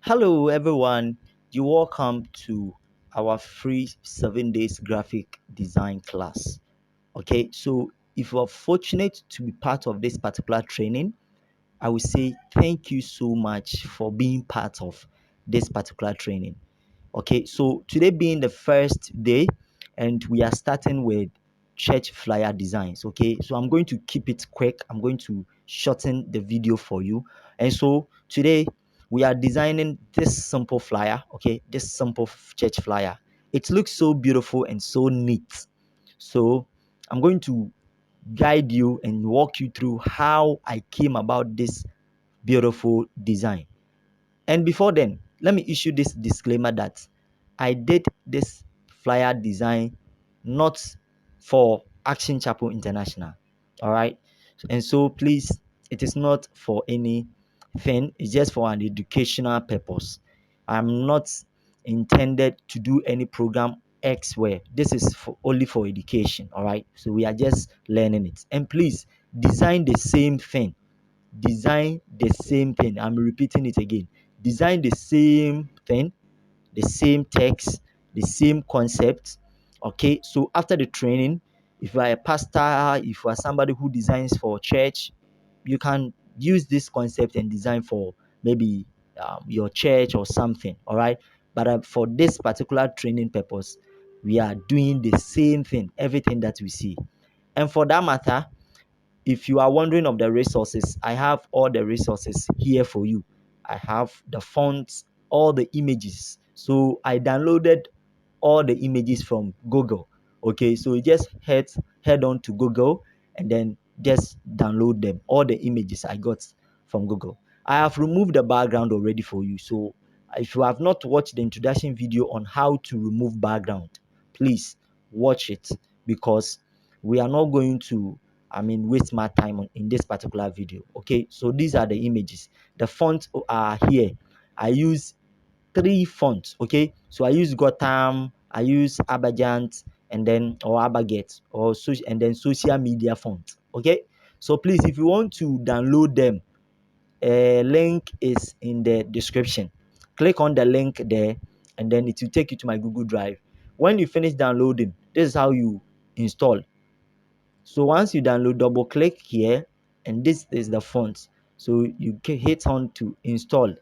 Hello, everyone. You're welcome to our free 7 days graphic design class. Okay, so if you are fortunate to be part of this particular training, I will say thank you so much for being part of this particular training. Okay, so today being the first day, and we are starting with church flyer designs. Okay, so I'm going to keep it quick, I'm going to shorten the video for you. And so today we are designing this simple flyer. Okay, this simple church flyer. It looks so beautiful and so neat. So I'm going to guide you and walk you through how I came about this beautiful design. And before then, let me issue this disclaimer that I did this flyer design not for Action Chapel International. All right. And so please, it is not for anything, it's just for an educational purpose. I'm not intended to do any program elsewhere. This is only for education. All right. So we are just learning it. And please design the same thing, design the same thing. I'm repeating it again. Design the same thing, the same text, the same concept. Okay, so after the training, if you are a pastor, if you are somebody who designs for church, you can use this concept and design for maybe your church or something. All right, but for this particular training purpose, we are doing the same thing, everything that we see. And for that matter, if you are wondering of the resources, I have all the resources here for you. I have the fonts, all the images. So I downloaded all the images from Google. Okay, so you just head on to Google and then just download them. All the images I got from Google. I have removed the background already for you. So if you have not watched the introduction video on how to remove background, please watch it, because we are not going to waste my time in this particular video. Okay, so these are the images. The fonts are here. I use three fonts. Okay, so I use Gotham, I use Abagant, and then or Abaget, or and then social media font. Okay, so please, if you want to download them, a link is in the description. Click on the link there, and then it will take you to my Google Drive. When you finish downloading, this is how you install. So once you download, double click here, and this is the font. So you can hit on to install.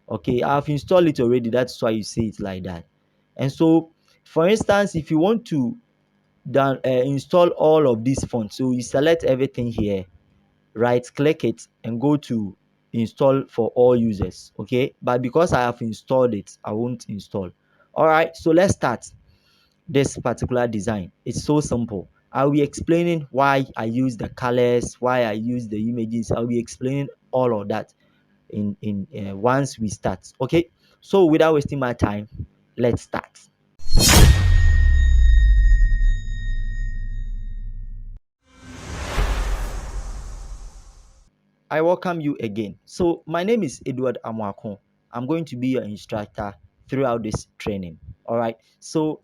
Okay, I've installed it already, that's why you see it like that. And so for instance, if you want to install all of these fonts, so you select everything here, right click it and go to install for all users. Okay, but because I have installed it, I won't install. All right, so let's start this particular design. It's so simple. I'll be explaining why I use the colors, why I use the images. I'll be explaining all of that in once we start. Okay, so without wasting my time, let's start. I welcome you again. So my name is Edward Amwako. I'm going to be your instructor throughout this training. All right, so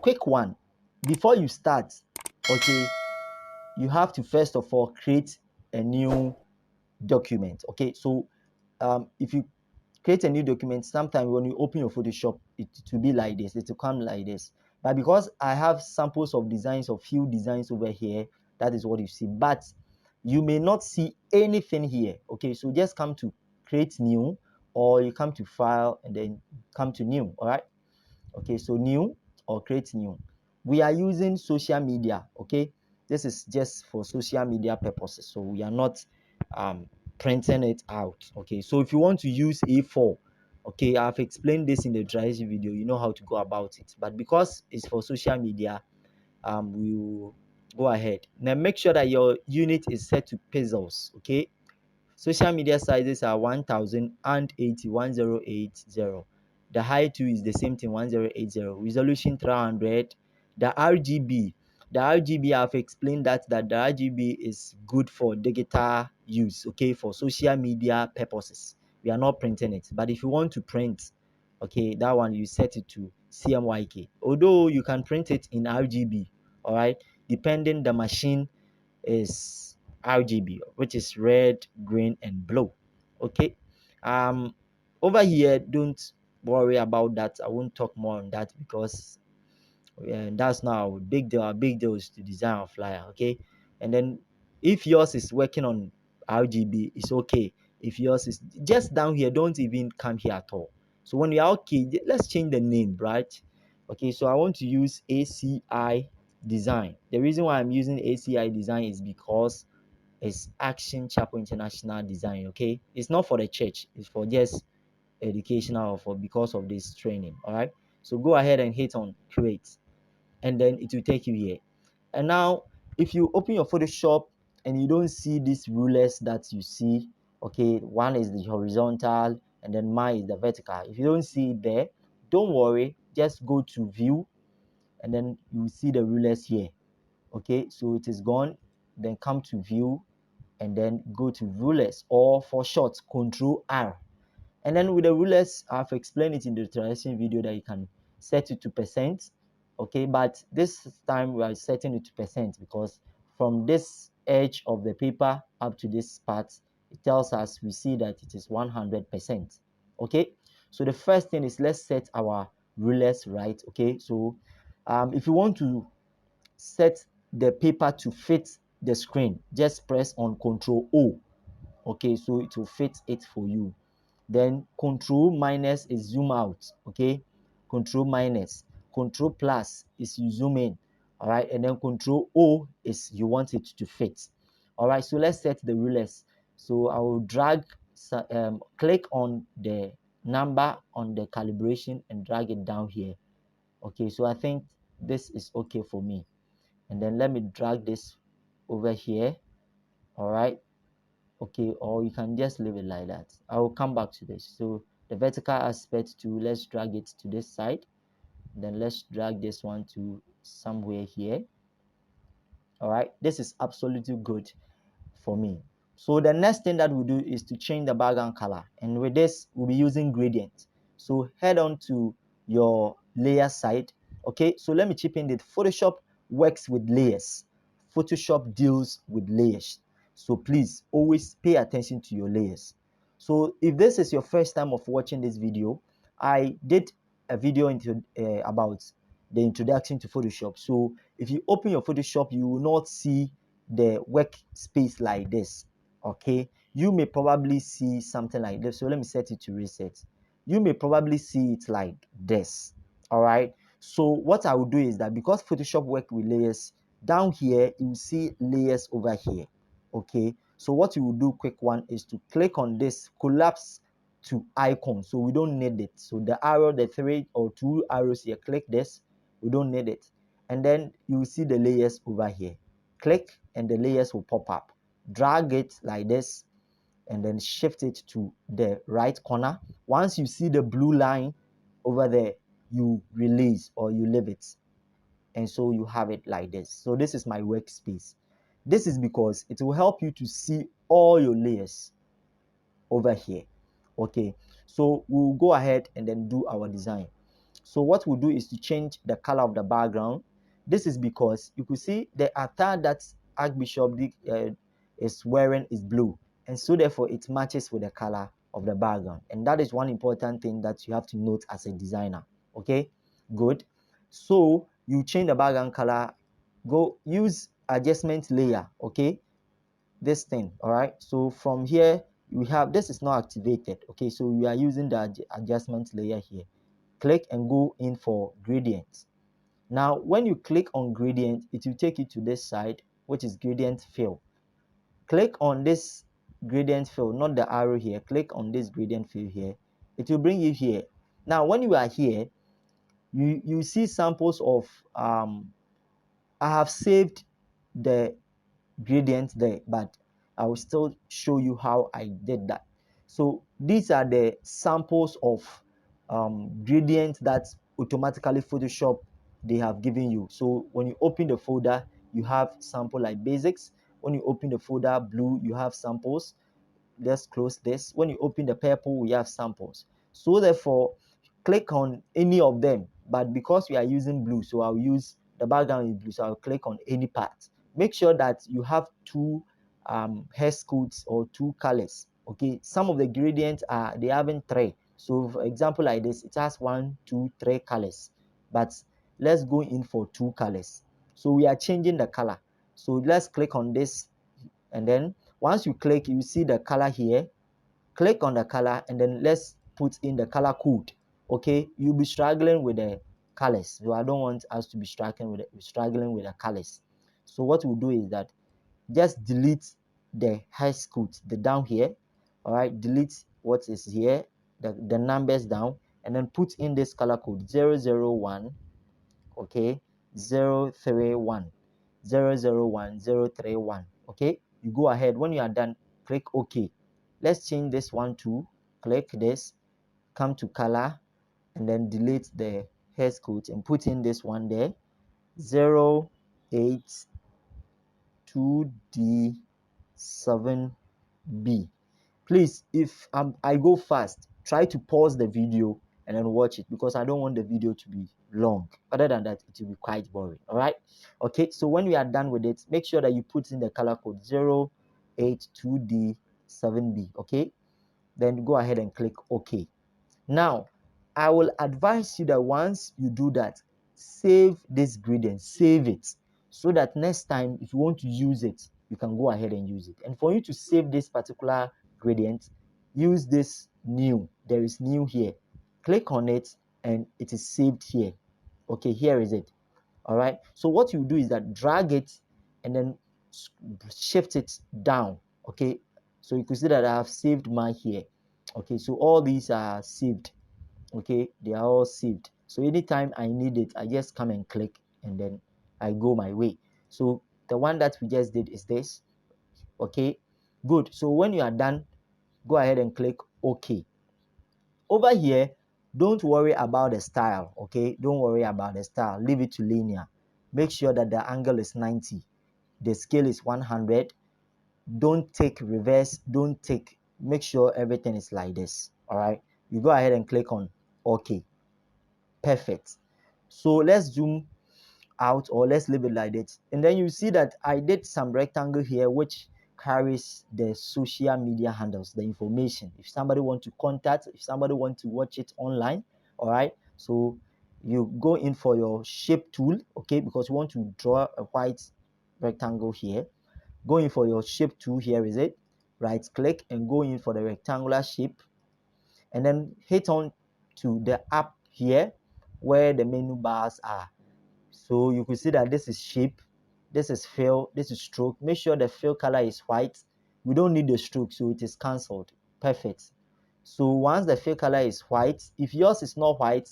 quick one, before you start. Okay, you have to first of all create a new document. Okay, so if you create a new document, sometimes when you open your Photoshop, it will be like this, it will come like this. But because I have samples of designs, of few designs over here, that is what you see. But you may not see anything here. Okay, so just come to create new, or you come to file and then come to new. All right, okay, so new or create new. We are using social media. Okay, this is just for social media purposes, so we are not printing it out. Okay, so if you want to use A4, okay, I've explained this in the introduction video, you know how to go about it. But because it's for social media, we will go ahead. Now make sure that your unit is set to pixels. Okay, social media sizes are 1080 1080. The height too is the same thing, 1080. Resolution 300. The RGB. The RGB, I've explained that the RGB is good for digital use, okay, for social media purposes. We are not printing it. But if you want to print, okay, that one you set it to CMYK. Although you can print it in RGB, all right, depending the machine is RGB, which is red, green, and blue. Okay. over here, don't worry about that. I won't talk more on that because that's now big deal. Our big deal is to design a flyer, okay? And then if yours is working on RGB, it's okay. If yours is just down here, don't even come here at all. So when you are okay, let's change the name, right? Okay, so I want to use ACI design. The reason why I'm using ACI design is because it's Action Chapel International Design, okay? It's not for the church, it's for just educational or for because of this training. All right, so go ahead and hit on create, and then it will take you here. And now if you open your Photoshop and you don't see these rulers that you see, okay, one is the horizontal and then mine is the vertical. If you don't see it there, don't worry, just go to view and then you will see the rulers here. Okay, so it is gone. Then come to view and then go to rulers, or for short, Control R. And then with the rulers, I've explained it in the translation video that you can set it to percent. Okay, but this time we are setting it to percent because from this edge of the paper up to this part, it tells us we see that it is 100%. Okay, so the first thing is let's set our rulers right. Okay, so if you want to set the paper to fit the screen, just press on Control O. Okay, so it will fit it for you. Then Control minus is zoom out. Okay, Control minus. Control plus is you zoom in. All right, and then Control O is you want it to fit. All right, so let's set the rulers. So I will drag, click on the number on the calibration and drag it down here. Okay, so I think this is okay for me, and then let me drag this over here. All right, okay, or you can just leave it like that. I will come back to this. So the vertical aspect too, let's drag it to this side, then let's drag this one to somewhere here. All right, this is absolutely good for me. So the next thing that we do is to change the background color, and with this we'll be using gradient. So head on to your layer side. Okay, so let me chip in that Photoshop works with layers. Photoshop deals with layers, so please always pay attention to your layers. So if this is your first time of watching this video, I did a video about the introduction to Photoshop. So if you open your Photoshop, you will not see the workspace like this. Okay, you may probably see something like this. So let me set it to reset. You may probably see it like this. All right, so what I will do is that because Photoshop work with layers, down here you will see layers over here. Okay, so what you will do, quick one, is to click on this, collapse to icon, so we don't need it. So the arrow, the 3 or 2 arrows here, click this, we don't need it. And then you will see the layers over here. Click and the layers will pop up. Drag it like this and then shift it to the right corner. Once you see the blue line over there, you release or you leave it, and so you have it like this. So this is my workspace. This is because it will help you to see all your layers over here. Okay, so we'll go ahead and then do our design. So what we'll do is to change the color of the background. This is because you could see the attire that Archbishop is wearing is blue, and so therefore it matches with the color of the background, and that is one important thing that you have to note as a designer. Okay, good. So you change the background color, go use adjustment layer. Okay, this thing. All right, so from here we have, this is not activated. Okay, so we are using the adjustment layer here. Click and go in for gradient. Now when you click on gradient, it will take you to this side, which is gradient fill. Click on this gradient fill, not the arrow here. Click on this gradient fill here, it will bring you here. Now when you are here, you see samples of I have saved the gradient there, but I will still show you how I did that. So these are the samples of gradients that automatically Photoshop they have given you. So when you open the folder, you have sample like basics. When you open the folder blue, you have samples. Let's close this. When you open the purple, we have samples. So therefore, click on any of them, but because we are using blue, so I'll use the background is blue, so I'll click on any part. Make sure that you have two hair coats or two colors. Okay, some of the gradients are they having three, So for example like this, it has 1, 2, 3 colors, but let's go in for 2 colors. So we are changing the color. So let's click on this, and then once you click, you see the color here. Click on the color, and then let's put in the color code. Okay, you'll be struggling with the colors, so I don't want us to be struggling with the colors. So what we'll do is that just delete the hash code, the down here. All right, delete what is here, the numbers down, and then put in this color code 001, okay, 031, 001, 031. Okay, you go ahead. When you are done, click OK. Let's change this one to, click this, come to color, and then delete the hash code and put in this one there, 082D7B. Please, if I go fast, try to pause the video and then watch it, because I don't want the video to be long. Other than that, it will be quite boring. All right, okay, so when we are done with it, make sure that you put in the color code 082D7B. okay, then go ahead and click OK. Now, I will advise you that once you do that, save this gradient, save it, so that next time if you want to use it, you can go ahead and use it. And for you to save this particular gradient, use this new. There is new here. Click on it, and it is saved here. Okay, here is it. All right. So what you do is that drag it and then shift it down. Okay. So you can see that I have saved mine here. Okay. So all these are saved. Okay, they are all saved. So anytime I need it, I just come and click, and then I go my way. So the one that we just did is this. Okay, good. So when you are done, go ahead and click OK. Over here, don't worry about the style. Okay, don't worry about the style, leave it to linear. Make sure that the angle is 90, the scale is 100. Don't take reverse, don't take, make sure everything is like this. All right, you go ahead and click on OK. Perfect. So let's zoom out, or let's leave it like that, and then you see that I did some rectangle here which carries the social media handles, the information, if somebody want to contact, if somebody want to watch it online. All right, so you go in for your shape tool, okay, because you want to draw a white rectangle here. Go in for your shape tool, here is it, right click and go in for the rectangular shape, and then hit on to the up here where the menu bars are. So you can see that this is shape, this is fill, this is stroke. Make sure the fill color is white. We don't need the stroke, so it is cancelled. Perfect. So once the fill color is white, if yours is not white,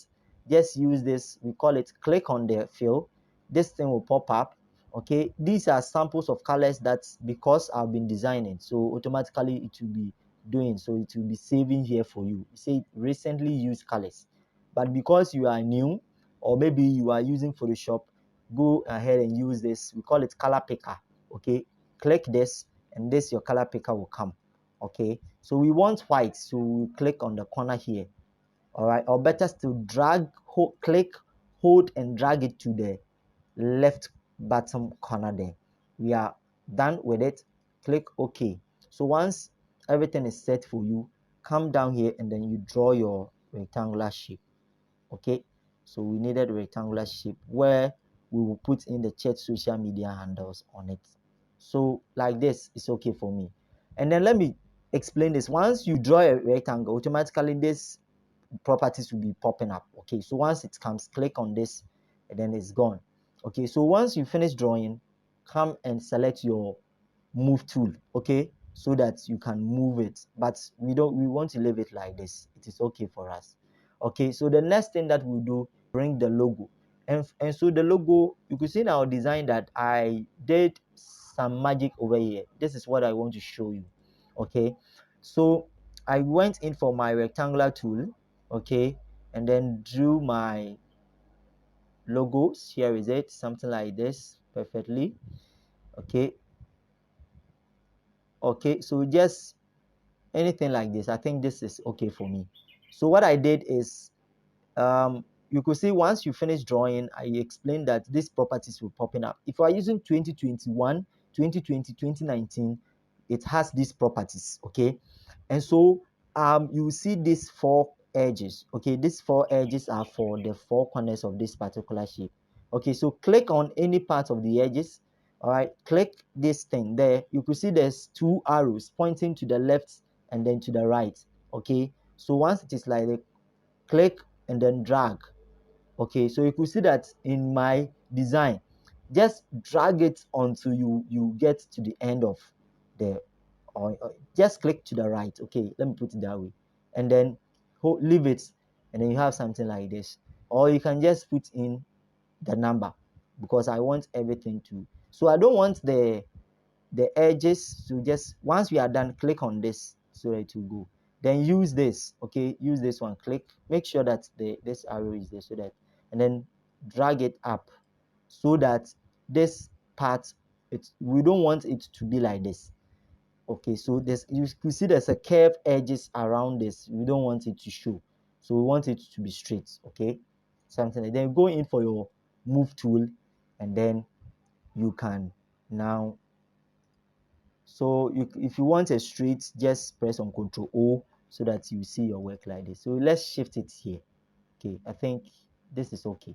just use this, we call it, click on the fill, this thing will pop up. Okay, these are samples of colors that, because I've been designing, so automatically it will be doing, so it will be saving here for you. Say recently used colors, but because you are new, or maybe you are using Photoshop, go ahead and use this, we call it color picker. Okay, click this, and this your color picker will come. Okay, so we want white, so we click on the corner here. All right, or better still, drag, click, hold and drag it to the left bottom corner there. We are done with it. Click OK. So once everything is set for you, come down here and then you draw your rectangular shape. Okay, so we needed a rectangular shape where we will put in the chat social media handles on it. So like this is okay for me. And then let me explain this. Once you draw a rectangle, automatically this properties will be popping up. Okay, so once it comes, click on this, and then it's gone. Okay, so once you finish drawing, come and select your move tool. Okay, so that you can move it, but we want to leave it like this. It is okay for us. Okay, so the next thing that we'll do, bring the logo, and so the logo, you could see in our design that I did some magic over here. This is what I want to show you. Okay, so I went in for my rectangular tool, okay, and then drew my logos. Here is it, something like this, perfectly. Okay, okay, so just anything like this, I think this is okay for me. So what I did is, you could see once you finish drawing, I explained that these properties will popping up. If you are using 2021, 2020, 2019, it has these properties. Okay, and so you see these four edges. Okay, these 4 edges are for the 4 corners of this particular shape. Okay, so click on any part of the edges. All right, click this thing there. You could see there's 2 arrows pointing to the left and then to the right. Okay, so once it is like that, click and then drag. Okay, so you could see that in my design, just drag it until you get to the end of the, or just click to the right. Okay, let me put it that way, and then leave it, and then you have something like this. Or you can just put in the number, because I want everything to, so I don't want the edges to just, once we are done, click on this so that it will go. Then use this. Okay, use this one, click, make sure that this arrow is there, so that, and then drag it up so that this part, we don't want it to be like this. Okay, so this, you can see there's a curved edges around this. We don't want it to show, so we want it to be straight. Okay, something like, then go in for your move tool, and then you can now, so if you want a straight, just press on Ctrl O so that you see your work like this. So let's shift it here. Okay, I think this is okay.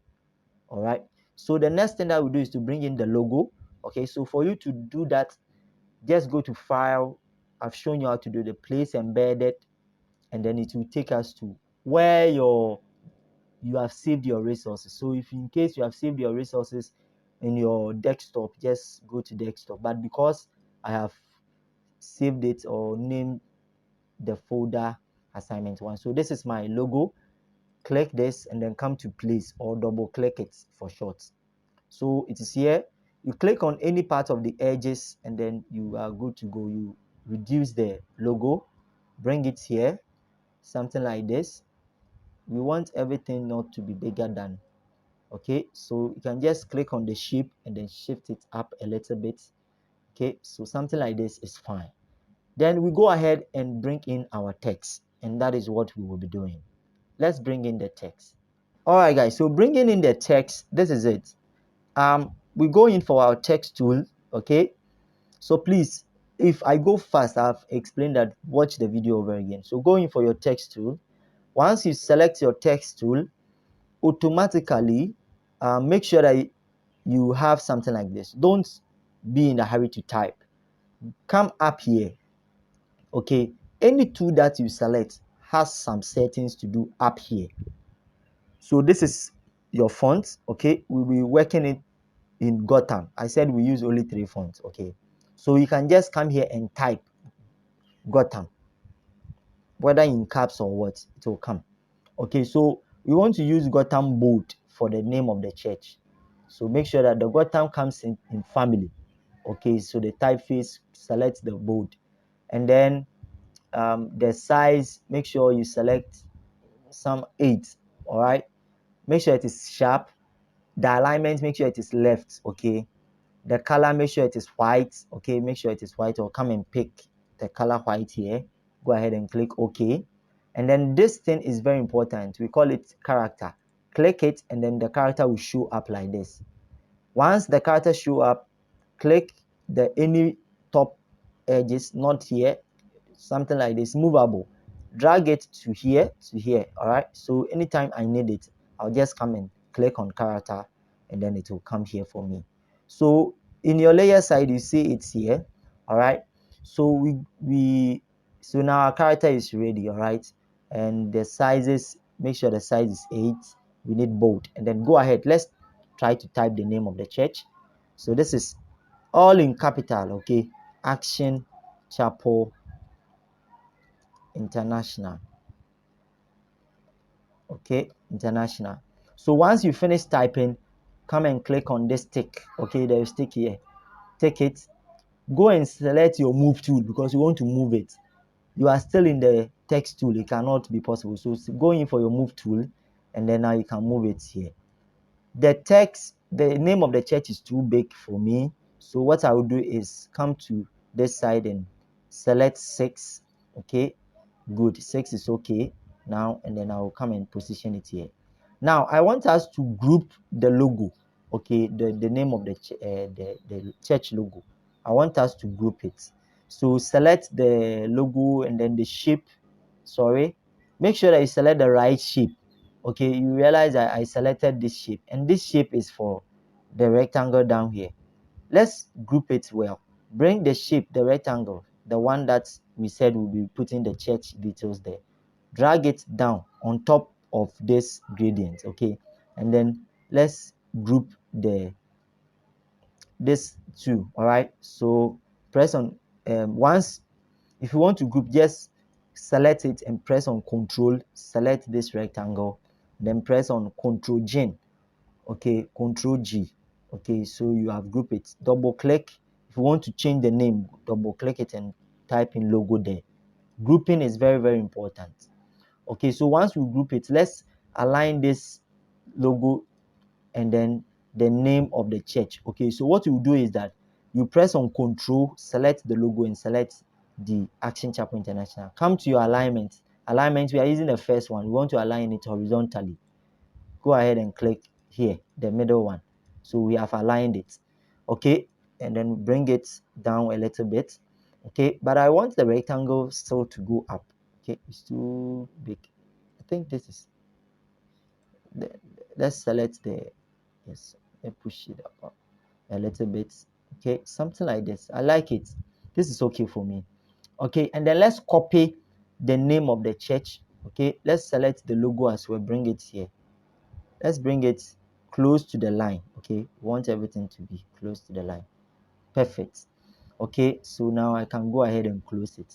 All right, so the next thing that we do is to bring in the logo. Okay, so for you to do that, just go to File. I've shown you how to do the Place Embedded, and then it will take us to where you have saved your resources. So if in case you have saved your resources in your desktop, just go to desktop. But because I have saved it or named the folder assignment 1, so this is my logo. Click this and then come to place, or double click it for short. So it is here. You click on any part of the edges, and then you are good to go. You reduce the logo, bring it here, something like this. We want everything not to be bigger than, okay, so you can just click on the shape and then shift it up a little bit. Okay, so something like this is fine. Then we go ahead and bring in our text, and that is what we will be doing. Let's bring in the text. All right, guys, so bringing in the text, this is it. We go in for our text tool. Okay, so please, if I go fast, I've explained that, watch the video over again. So go in for your text tool. Once you select your text tool, automatically make sure that you have something like this. Don't be in a hurry to type. Come up here. Okay, any tool that you select has some settings to do up here. So this is your font. Okay, we'll be working it in Gotham. I said we use only 3 fonts. Okay, so you can just come here and type Gotham, whether in caps or what, it will come. Okay, so we want to use Gotham bold for the name of the church. So make sure that the Gotham comes in family. Okay, so the typeface, select the bold, and then the size, make sure you select some 8. All right, make sure it is sharp. The alignment, make sure it is left. Okay, the color, make sure it is white. Okay, make sure it is white, or come and pick the color white here. Go ahead and click OK. And then this thing is very important. We call it character. Click it, and then the character will show up like this. Once the character show up, click the any top edges, not here, something like this, movable. Drag it to here, to here. All right, so anytime I need it, I'll just come and click on character, and then it will come here for me. So in your layer side, you see it's here. All right, so so now our character is ready. All right, and the sizes, make sure the size is 8. We need bold, and then go ahead, let's try to type the name of the church. So this is all in capital. Okay, Action Chapel International. Okay, International. So once you finish typing, come and click on this tick. Okay, there's tick here. Take it, go and select your move tool, because you want to move it. You are still in the text tool, it cannot be possible. So go in for your move tool, and then now you can move it here. The text, the name of the church is too big for me, so what I will do is come to this side and select 6. Okay, good, 6 is okay now, and then I will come and position it here. Now I want us to group the logo. Okay, the name of the church logo, I want us to group it. So select the logo, and then the shape, sorry, make sure that you select the right shape. Okay, you realize that I selected this shape, and this shape is for the rectangle down here. Let's group it well. Bring the shape, the rectangle, the one that we said we'll be putting the church details there. Drag it down on top of this gradient, okay? And then let's group this two, all right? So press on once, if you want to group, just select it and press on Control, select this rectangle, then press on Control G, okay, Control G, okay, so you have grouped it. Double click. If you want to change the name, double click it and type in logo there. Grouping is very, very important. Okay, so once we group it, let's align this logo and then the name of the church. Okay, so what you do is that you press on Control, select the logo, and select the Action Chapel International. Come to your alignment. Alignment, we are using the first one. We want to align it horizontally. Go ahead and click here, the middle one. So we have aligned it. Okay, and then bring it down a little bit. Okay, but I want the rectangle still to go up. Okay, it's too big. I think this is let's select the, yes, and push it up a little bit. Okay, something like this. I like it. This is okay for me. Okay, and then let's copy the name of the church. Okay, let's select the logo as well. Bring it here. Let's bring it close to the line. Okay, we want everything to be close to the line. Perfect. Okay, so now I can go ahead and close it.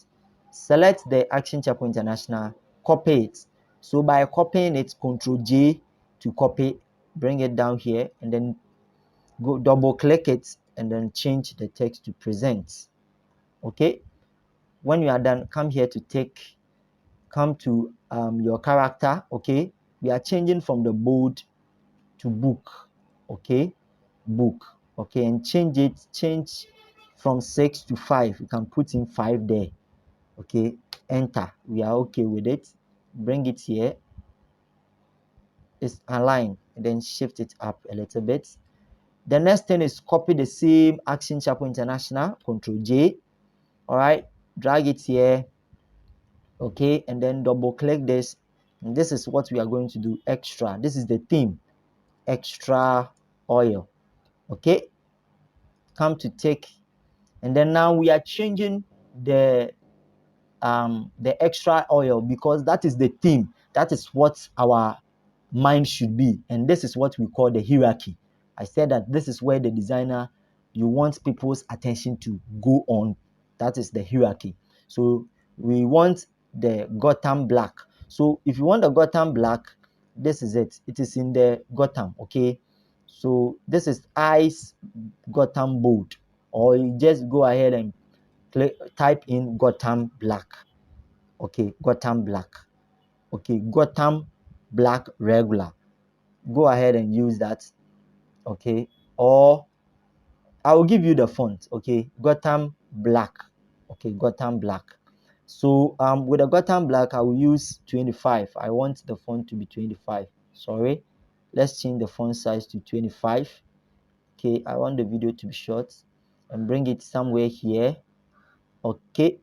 Select the Action Chapel International, copy it. So by copying it, Control J to copy, bring it down here, and then go double click it, and then change the text to present. Okay, when you are done, come here to come to your character. Okay, we are changing from the bold to book. Okay, book. Okay, and change from 6 to 5. You can put in 5 there. Okay, enter. We are okay with it. Bring it here. It's aligned, and then shift it up a little bit. The next thing is copy the same Action Chapel International, Control J. All right, drag it here. Okay, and then double click this. And this is what we are going to do. Extra. This is the theme. Extra oil. Okay, come to take, and then now we are changing the extra oil, because that is the theme. That is what our mind should be, and this is what we call the hierarchy. I said that this is where the designer, you want people's attention to go on. That is the hierarchy. So we want the Gotham black. So if you want the Gotham black, this is it. It is in the Gotham. Okay, so this is ice Gotham bold, or you just go ahead and type in Gotham black. Okay, Gotham black. Okay, Gotham black regular. Go ahead and use that. Okay, or I will give you the font. Okay, Gotham black. Okay, Gotham black. So with the Gotham black, I will use 25. I want the font to be 25. Sorry, let's change the font size to 25. Okay, I want the video to be short, and bring it somewhere here. Okay,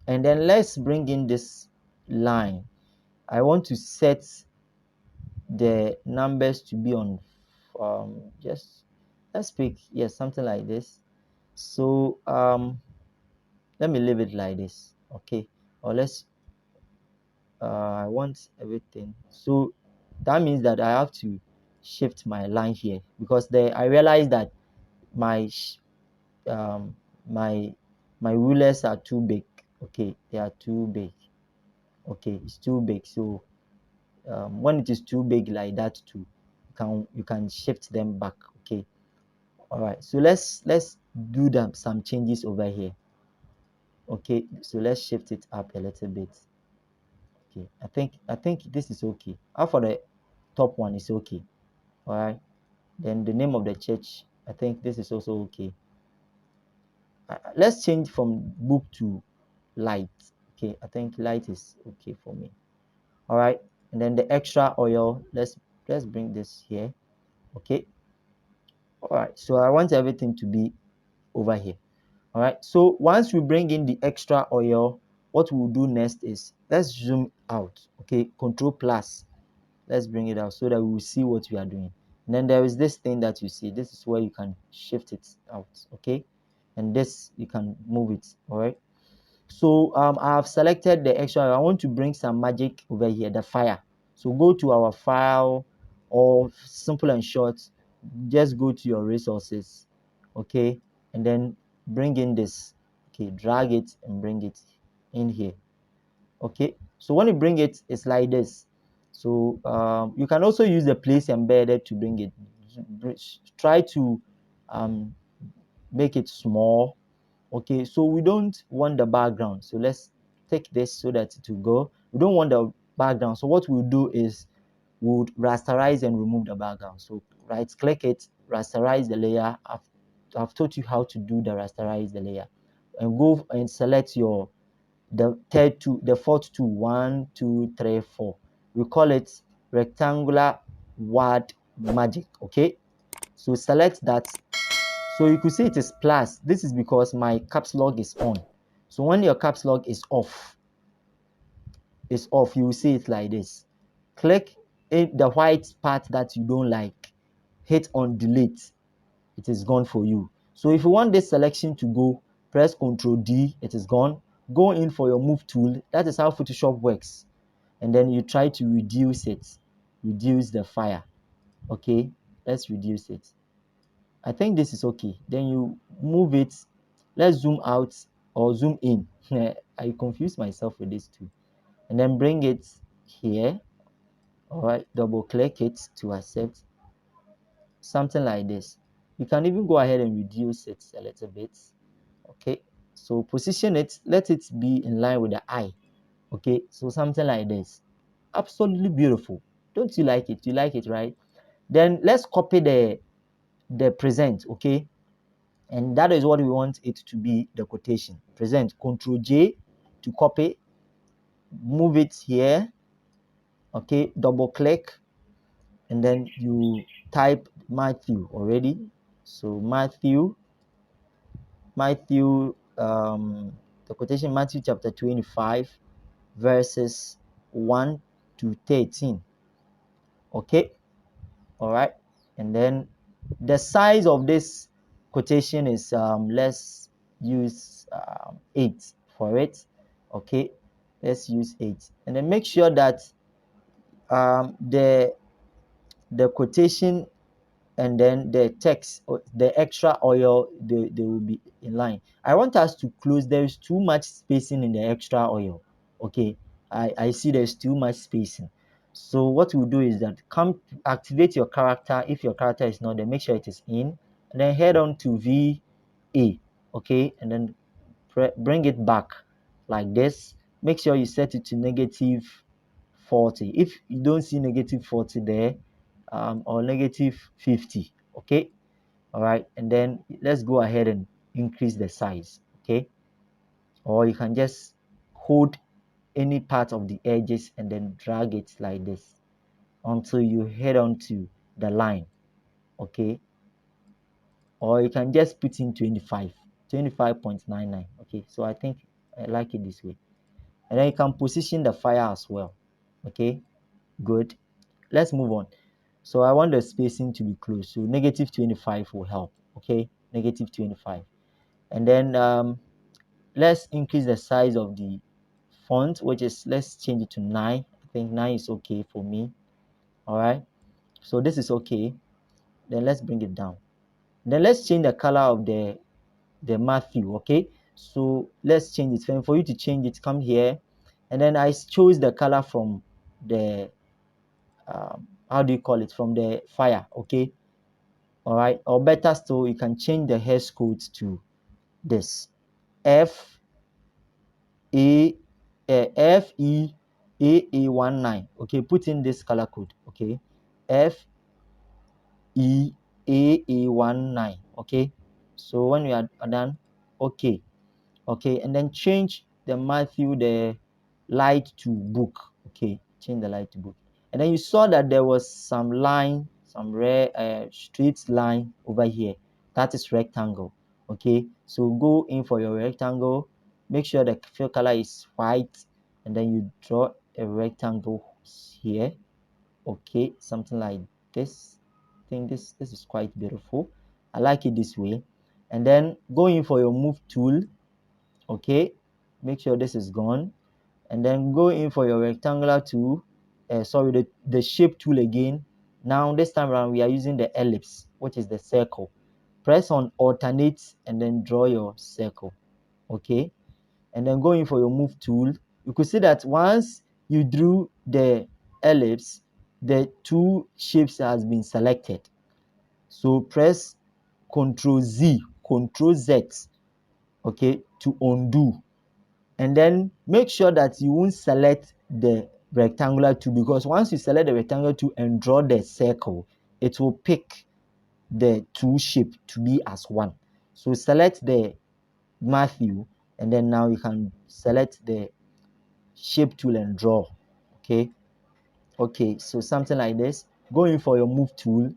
and then let's bring in this line. I want to set the numbers to be on just, let's pick, yes, something like this. So let me leave it like this. Okay, or let's I want everything. So that means that I have to shift my line here, because I realize that my um my my rulers are too big. Okay, they are too big. Okay, it's too big. So when it is too big like that too, you can shift them back. Okay, all right, so let's do some changes over here. Okay, so let's shift it up a little bit. Okay, I think this is okay. How for the top one is okay. All right, then the name of the church, I think this is also okay. Let's change from book to light. Okay, I think light is okay for me. All right, and then the extra oil, let's bring this here. Okay, all right, so I want everything to be over here. All right, so once we bring in the extra oil, what we'll do next is let's zoom out. Okay, control plus. Let's bring it out so that we will see what we are doing. And then there is this thing that you see. This is where you can shift it out. Okay, and this you can move it. All right. So I have selected the extra. I want to bring some magic over here, the fire. So go to our file, or simple and short, just go to your resources, okay, and then bring in this. Okay, drag it and bring it in here. Okay, so when you bring it, it's like this. So you can also use the place embedded to bring it. Try to um, make it small. Okay, so we don't want the background, so let's take this so that it will go. We don't want the background, so what we'll do is we'll rasterize and remove the background. So right click it, rasterize the layer. I've taught you how to do the rasterize the layer, and go and select your the fourth tool, 1 2 3 4. We call it rectangular word magic. Okay, so select that. So you could see it is plus. This is because my caps lock is on. So when your caps lock is off, you will see it like this. Click in the white part that you don't like, hit on delete. It is gone for you. So if you want this selection to go, press Ctrl D, it is gone. Go in for your move tool. That is how Photoshop works. And then you try to reduce it, reduce the fire. Okay, let's reduce it. I think this is okay. Then you move it. Let's zoom out or zoom in. I confuse myself with this too. And then bring it here. All right, double click it to accept, something like this. You can even go ahead and reduce it a little bit. Okay, so position it, let it be in line with the eye. Okay, so something like this. Absolutely beautiful. Don't you like it? You like it, right? Then let's copy the present. Okay, and that is what we want it to be, the quotation present. Control J to copy, move it here. Okay, double click, and then you type Matthew already. So Matthew, the quotation, Matthew chapter 25 verses 1 to 13. Okay, all right. And then the size of this quotation is let's use 8 for it. Okay, let's use 8, and then make sure that the quotation and then the text, the extra oil, they will be in line. I want us to close. There's too much spacing in the extra oil. Okay, I see there's too much spacing. So what we'll do is that come activate your character. If your character is not there, make sure it is in, and then head on to VA. Okay, and then bring it back like this. Make sure you set it to negative 40. If you don't see negative 40 there, or negative 50. Okay, all right, and then let's go ahead and increase the size. Okay, or you can just hold any part of the edges and then drag it like this until you head on to the line. Okay, or you can just put in 25.99. Okay, so I think I like it this way. And then you can position the fire as well. Okay, good. Let's move on. So I want the spacing to be close. So negative 25 will help. Okay, negative 25. And then let's increase the size of the font, which is, let's change it to 9. I think 9 is okay for me. All right. So this is okay. Then let's bring it down. Then let's change the color of the Matthew. Okay. So let's change it. And for you to change it, come here. And then I chose the color from the how do you call it, from the fire. Okay, all right, or better still, you can change the hash code to this f a f e a 19. Okay, put in this color code. Okay, f e a 19. Okay, so when you are done, okay, and then change the Matthew, the light to book. Okay, change the light to book. And then you saw that there was some line, some red straight line over here. That is rectangle. Okay, so go in for your rectangle. Make sure the fill color is white, and then you draw a rectangle here. Okay, something like this. I think this is quite beautiful. I like it this way. And then go in for your move tool. Okay, make sure this is gone, and then go in for your rectangular tool. Sorry, the shape tool again. Now this time around we are using the ellipse, which is the circle. Press on alternate and then draw your circle. Okay, and then go in for your move tool. You could see that once you drew the ellipse, the two shapes has been selected. So press Ctrl Z, Ctrl Z, okay, to undo. And then make sure that you won't select the rectangular tool, because once you select the rectangular tool and draw the circle, it will pick the two shape to be as one. So select the Matthew, and then now you can select the shape tool and draw. Okay, so something like this. Go in for your move tool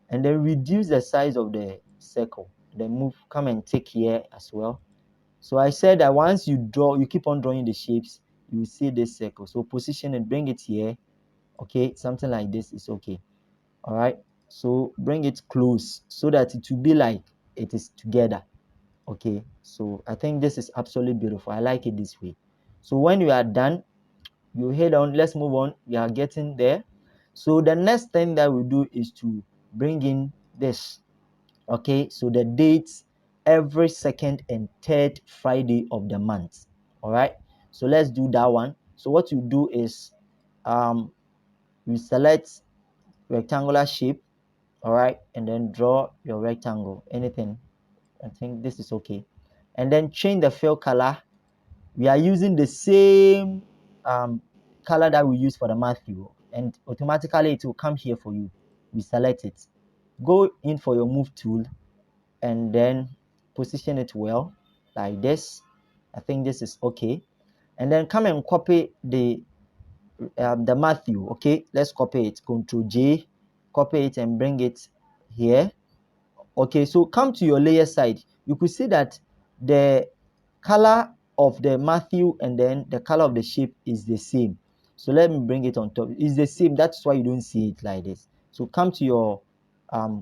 and then reduce the size of the circle. Then move, come and take here as well. So I said that once you keep on drawing the shapes, you will see this circle. So position it, bring it here. Okay, something like this is okay. All right, so bring it close so that it will be like it is together. Okay, so I think this is absolutely beautiful. I like it this way. So when you are done, you head on, let's move on. We are getting there. So the next thing that we do is to bring in this. Okay, so the dates every second and third Friday of the month. All right, so let's do that one. So what you do is you select rectangular shape. All right, and then draw your rectangle, anything. I think this is okay. And then change the fill color. We are using the same color that we use for the Matthew, and automatically it will come here for you. We select it, go in for your move tool, and then position it well like this. I think this is okay. And then come and copy the Matthew. Okay, let's copy it. Ctrl J, copy it and bring it here. Okay, so come to your layer side. You could see that the color of the Matthew and then the color of the shape is the same. So let me bring it on top. It's the same. That's why you don't see it like this. So come to your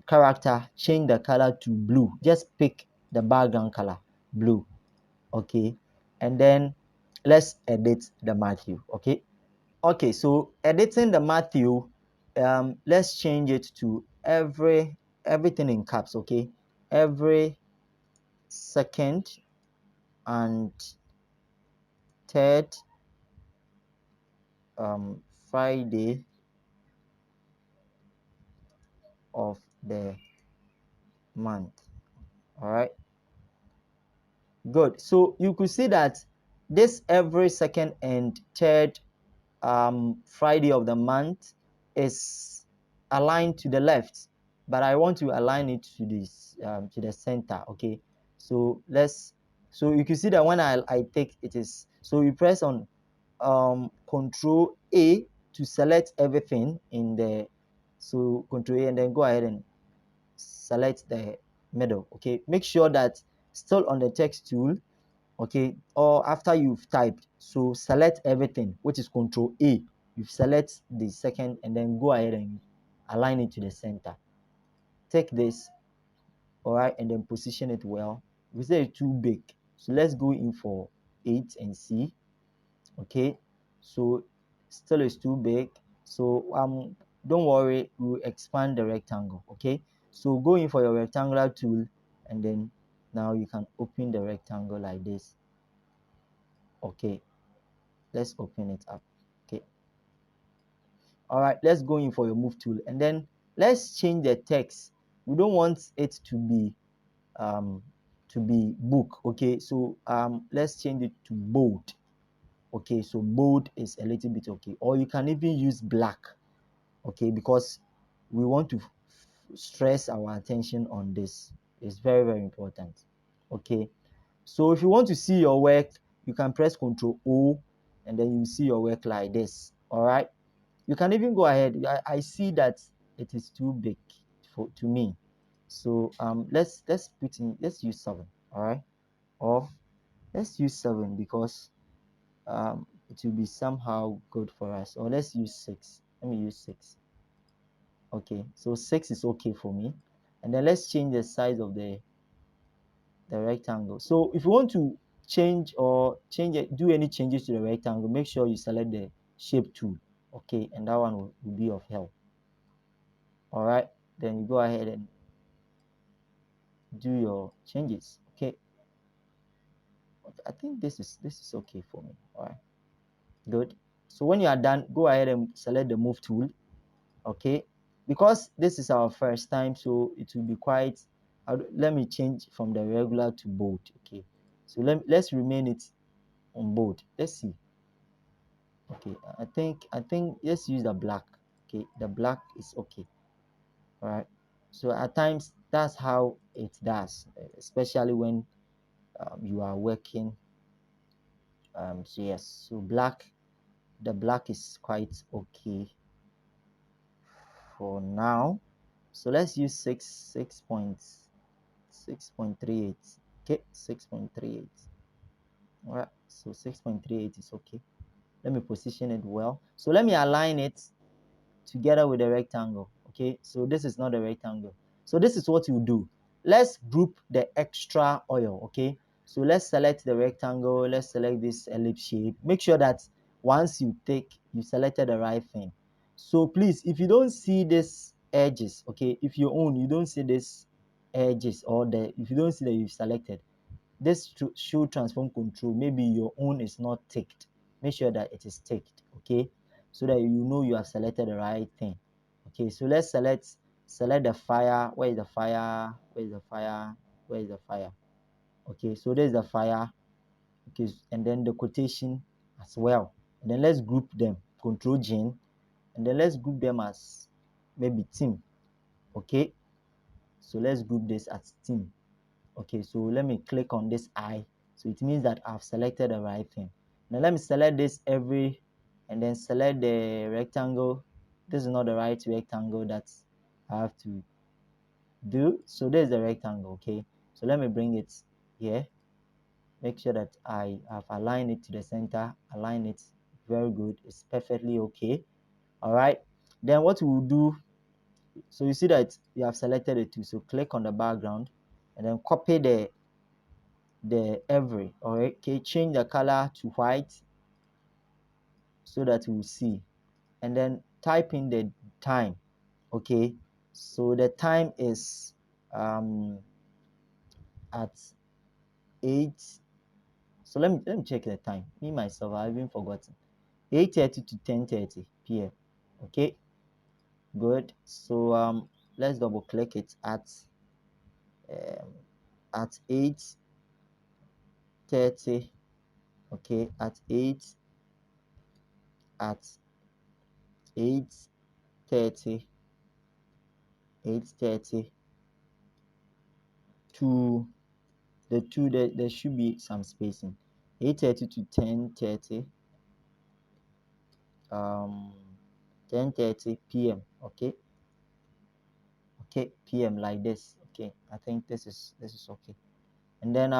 character, change the color to blue. Just pick the background color, blue. Okay, and then let's edit the Matthew. Okay, so editing the Matthew, let's change it to everything in caps. Okay, every second and third Friday of the month. All right, good. So you could see that this every second and third Friday of the month is aligned to the left, but I want to align it to this to the center. Okay, so so you can see that when I take it is, so you press on Control A to select everything in the, so Control A and then go ahead and select the middle. Okay, make sure that still on the text tool. Okay, or after you've typed, so select everything, which is Control A. You select the second and then go ahead and align it to the center. Take this, all right, and then position it well. We say it's too big, so let's go in for 8 and see. Okay, so still is too big, so don't worry, we'll expand the rectangle. Okay, so go in for your rectangular tool, and then now you can open the rectangle like this. Okay, let's open it up. Okay, all right, let's go in for your move tool, and then let's change the text. We don't want it to be book. Okay, so let's change it to bold. Okay, so bold is a little bit okay, or you can even use black. Okay, because we want to stress our attention on this. It's very, very important. Okay, so if you want to see your work, you can press Ctrl O, and then you see your work like this. All right, you can even go ahead. I see that it is too big to me, so let's put in, let's use 7. All right, or let's use 7, because it will be somehow good for us. Or let's use 6. Let me use 6. Okay, so 6 is okay for me. And then let's change the size of the rectangle. So if you want to change or change it, do any changes to the rectangle, make sure you select the shape tool. Okay, and that one will be of help. All right, then you go ahead and do your changes. Okay, I think this is okay for me. All right, good. So when you are done, go ahead and select the move tool. Okay, because this is our first time, so it will be quite, let me change from the regular to bold. Okay, so let's remain it on bold. Let's see. Okay, I think let's use the black. Okay, the black is okay. All right, so at times that's how it does, especially when you are working. So yes, so the black is quite okay for now. So let's use 6.38. Okay, 6.38. All right, so 6.38 is okay. Let me position it well. So let me align it together with the rectangle. Okay, so this is not a rectangle. So this is what you do. Let's group the extra oil. Okay, so let's select the rectangle. Let's select this ellipse shape. Make sure that once you selected the right thing. So please, if you don't see this edges, okay, if you don't see this edges, or if you don't see that you've selected, this show transform control, maybe your own is not ticked. Make sure that it is ticked. Okay, so that you know you have selected the right thing. Okay, so let's select the fire. Where is the fire? Where is the fire? Where is the fire? Okay, so there's the fire. Okay, and then the quotation as well. And then let's group them. Control G, and then let's group them as maybe team. Okay, so let's group this as team. Okay, so let me click on this eye. So it means that I've selected the right thing. Now let me select this and then select the rectangle. This is not the right rectangle that I have to do. So there's the rectangle. Okay, so let me bring it here. Make sure that I have aligned it to the center. Align it very good. It's perfectly okay. All right, then what we'll do, so you see that you have selected it too. So click on the background and then copy the every. All right, okay, change the color to white so that we will see, and then type in the time. Okay, so the time is at 8. So let me check the time. Me myself, I've even forgotten. 8:30 to 10:30 p.m. Okay, good. So let's double click it um, at 8:30. Okay, at 8:30, 8:30 to the two, there should be some spacing. 8:30 to 10:30, 10:30 p.m. Okay, p.m. like this. Okay, I think this is okay. And then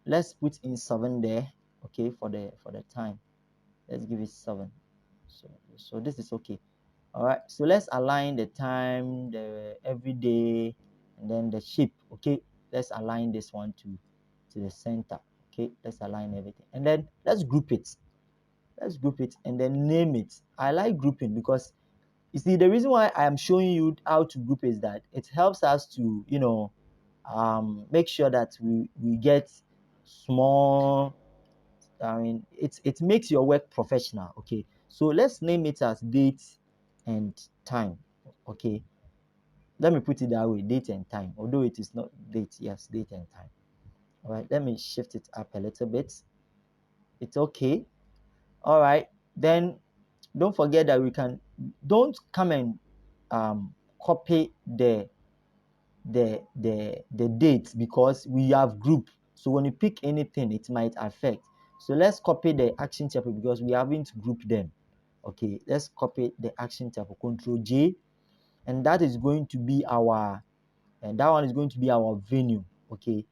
let's put in 7 there. Okay, for the time, let's give it 7. So this is okay. All right, so let's align the time, the everyday, and then the shape. Okay, let's align this one to the center. Okay, let's align everything, and then let's group it. And then name it. I like grouping because you see, the reason why I am showing you how to group is that it helps us to make sure that we get small. I mean, it makes your work professional. Okay, so let's name it as date and time. Okay, let me put it that way, date and time, although it is not date. Yes, date and time. All right, let me shift it up a little bit. It's okay. All right, then don't forget that don't come and copy the dates, because we have group. So when you pick anything, it might affect. So let's copy the action chapter because we haven't grouped them. Okay, let's copy the action chapter. Control J, and that is going to be and that one is going to be our venue. Okay,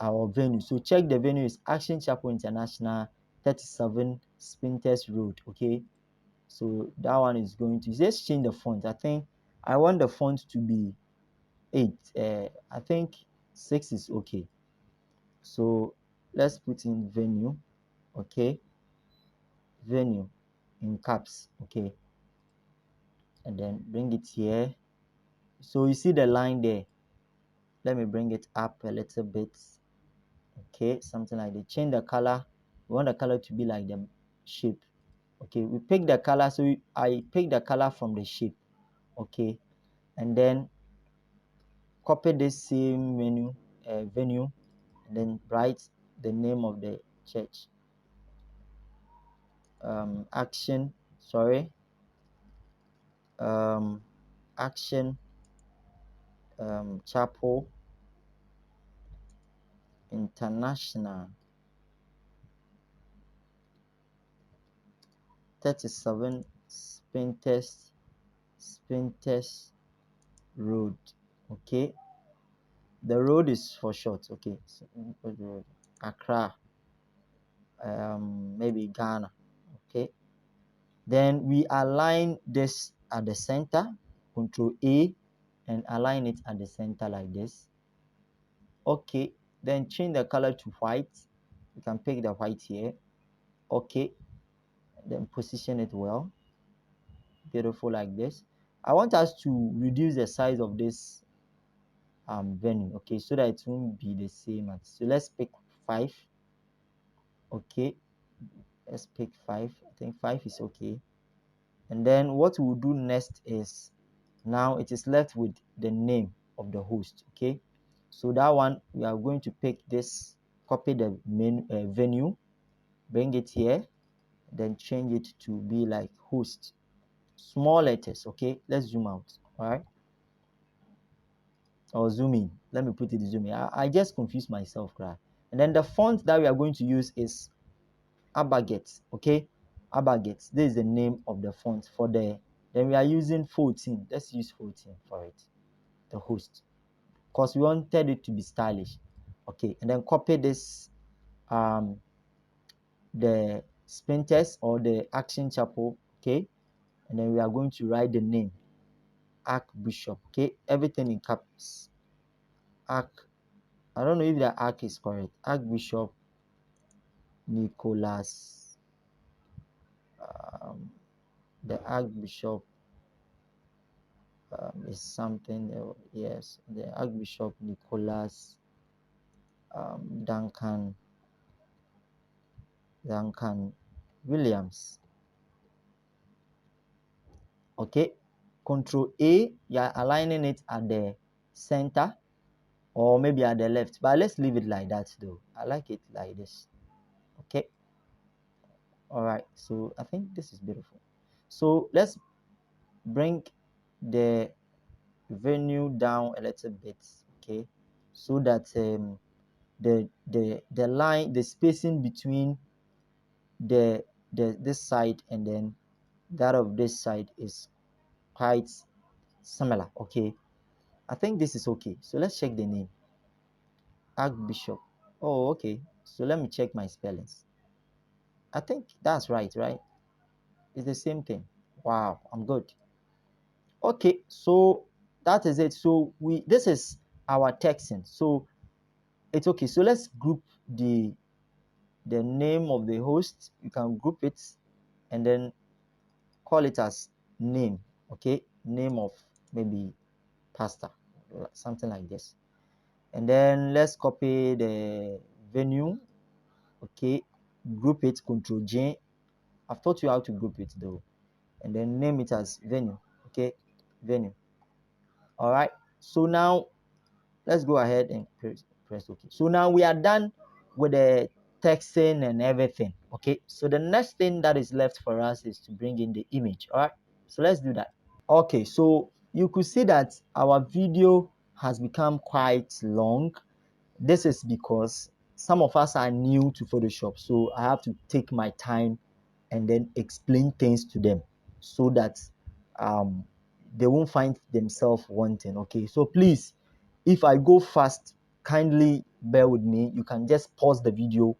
our venue. So check the venue is Action Chapel International 37 Spintex Road. Okay, so that one is going to just change the font. I think I want the font to be 8. I think 6 is okay. So let's put in venue. Okay, venue in caps. Okay, and then bring it here. So you see the line there. Let me bring it up a little bit. Okay, something like that. Change the color. We want the color to be like the shape. Okay, we pick the color. So I pick the color from the shape. Okay, and then copy this same venue, and then write the name of the church. Action, sorry, Action Chapel International, 37 Spintex Road. Okay, the road is for short. Okay, so road, Accra, maybe Ghana. Okay, then we align this at the center, Control A, and align it at the center like this. Okay, then change the color to white. You can pick the white here. Okay, then position it well, beautiful like this. I want us to reduce the size of this venue, okay, so that it won't be the same as, so let's pick 5. Okay, let's pick 5. I think 5 is okay. And then what we'll do next is, now it is left with the name of the host. Okay, so that one we are going to pick this, copy the main venue, bring it here, then change it to be like host, small letters. Okay, let's zoom out. All right, or zoom in. Let me put it zoom in. I just confused myself, right? And then the font that we are going to use is Abaget. Okay, Abaget. This is the name of the font for the. Then we are using 14. Let's use 14 for it, the host, because we wanted it to be stylish. Okay, and then copy this, the Spintex or the Action Chapel. Okay, and then we are going to write the name, Archbishop. Okay, everything in caps. Arch. I don't know if the arch is correct. Archbishop Nicholas. The Archbishop is something. Yes, the Archbishop Nicholas Duncan Williams. Okay, Control A, you're aligning it at the center or maybe at the left, but let's leave it like that though. I like it like this. Okay, all right, so I think this is beautiful. So let's bring the venue down a little bit. Okay, so that the line, the spacing between the this side and then that of this side is quite similar. Okay, I think this is okay. So let's check the name, Archbishop. Oh, okay. So let me check my spellings. I think that's right, right? It's the same thing. Wow, I'm good. Okay, so that is it. So this is our texting. So it's okay. So let's group the name of the host. You can group it and then call it as name. Okay, name of maybe pastor, something like this. And then let's copy the venue. Okay, group it, Control J. I've taught you how to group it though, and then name it as venue. Okay, venue. All right, so now let's go ahead and press OK. So now we are done with the texting and everything. Okay, so the next thing that is left for us is to bring in the image. All right, so let's do that. Okay, so you could see that our video has become quite long. This is because some of us are new to Photoshop, so I have to take my time and then explain things to them so that they won't find themselves wanting. Okay, so please, if I go fast, kindly bear with me. You can just pause the video,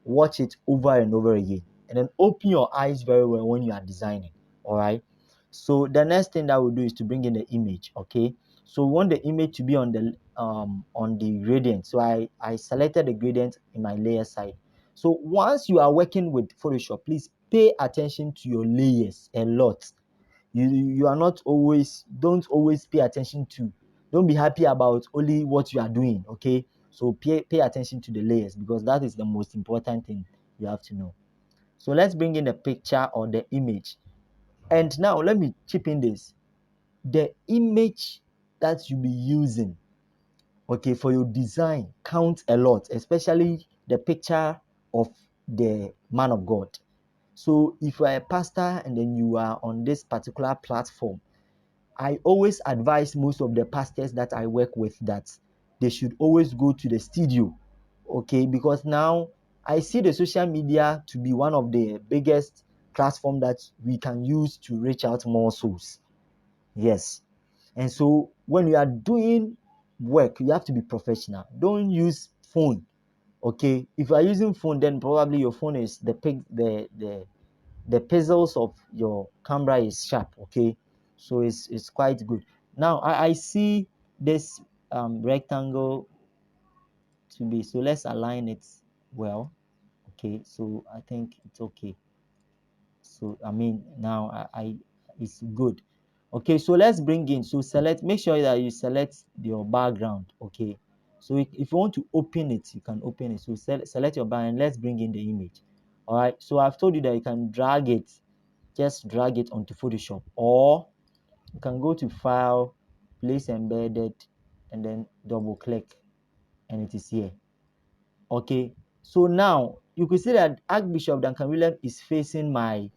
watch it over and over again. and then open your eyes very well when you are designing. All right. So the next thing that we'll do is to bring in the image. Okay. So we want the image to be on the gradient. So I selected the gradient in my layer side. So once you are working with Photoshop, please pay attention to your layers a lot. You are not always, don't always pay attention to, don't be happy about only what you are doing. Okay. So pay attention to the layers, because that is the most important thing you have to know. So let's bring in the picture or the image. And now let me chip in this. The image that you'll be using, okay, for your design counts a lot, especially the picture of the man of God. So if you are a pastor and then you are on this particular platform, I always advise most of the pastors that I work with that they should always go to the studio, okay? Because now I see the social media to be one of the biggest platform that we can use to reach out more souls. Yes. And so when you are doing work, you have to be professional. Don't use phone, okay? If you are using phone, then probably your phone is the pixels of your camera is sharp. Okay, so it's quite good. Now I see this rectangle to be, so let's align it well. Okay, so I think it's okay. So I mean now I it's good. Okay, so let's bring in, so select, make sure that you select your background. Okay, so if you want to open it, you can open it. So select your background. Let's bring in the image. All right, so I've told you that you can drag it, just drag it onto Photoshop, or you can go to File, Place Embedded, and then double click, and it is here. Okay, so now you can see that Archbishop Duncan Williams is facing my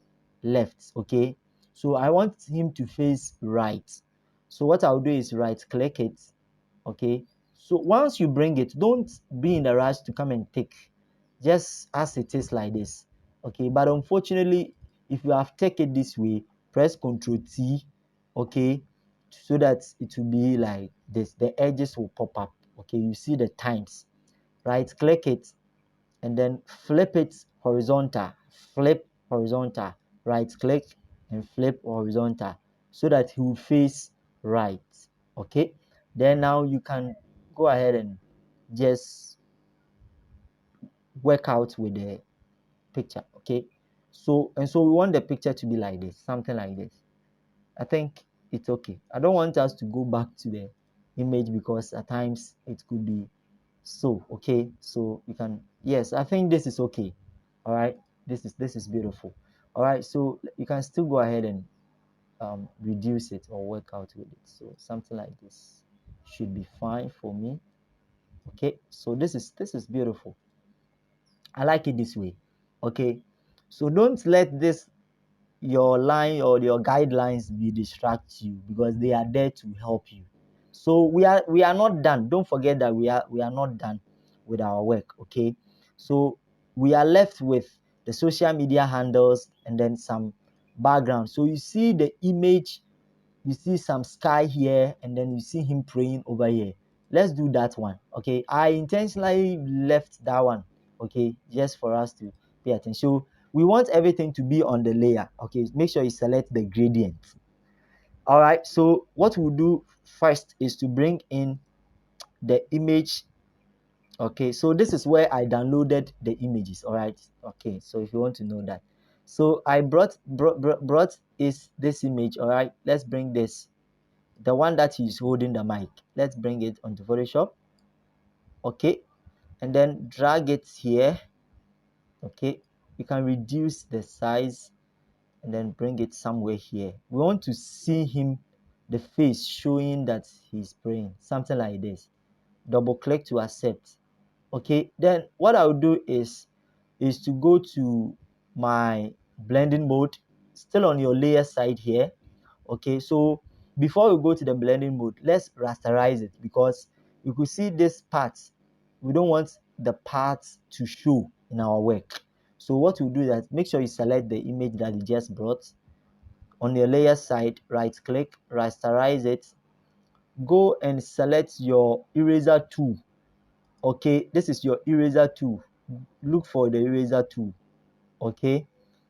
left. Okay, so I want him to face right. So what I'll do is right click it. Okay, so once you bring it, don't be in a rush to come and take, just as it is like this. Okay, but unfortunately, if you have taken it this way, press Ctrl T. Okay, so that it will be like this, the edges will pop up. Okay, you see the times. Right click it and then flip it horizontal, flip horizontal, right click and flip horizontal, so that he will face right. Okay, then now you can go ahead and just work out with the picture. Okay, so we want the picture to be like this, something like this. I think it's okay. I don't want us to go back to the image because at times it could be so. Okay, so you can, yes, I think this is okay. All right, this is beautiful. All right, so you can still go ahead and reduce it or work out with it. So something like this should be fine for me. Okay, so this is beautiful. I like it this way. Okay, so don't let this, your line or your guidelines, be distract you, because they are there to help you. So we are not done. Don't forget that we are not done with our work. Okay, so we are left with the social media handles and then some background. So you see the image, you see some sky here, and then you see him praying over here. Let's do that one. Okay, I intentionally left that one, okay, just for us to pay attention. So we want everything to be on the layer. Okay, make sure you select the gradient. All right, so what we'll do first is to bring in the image. Okay, so this is where I downloaded the images. All right, okay, so if you want to know that, so I brought is this image. All right, let's bring this, the one that is holding the mic. Let's bring it onto Photoshop. Okay, and then drag it here. Okay, you can reduce the size and then bring it somewhere here. We want to see him, the face showing that he's praying, something like this. Double click to accept. Okay, then what I'll do is to go to my blending mode, still on your layer side here. Okay, so before we go to the blending mode, let's rasterize it, because you could see this part, we don't want the parts to show in our work. So what we'll do is that make sure you select the image that you just brought. On your layer side, right click, rasterize it, go and select your eraser tool. Okay, this is your eraser tool. Look for the eraser tool. Okay,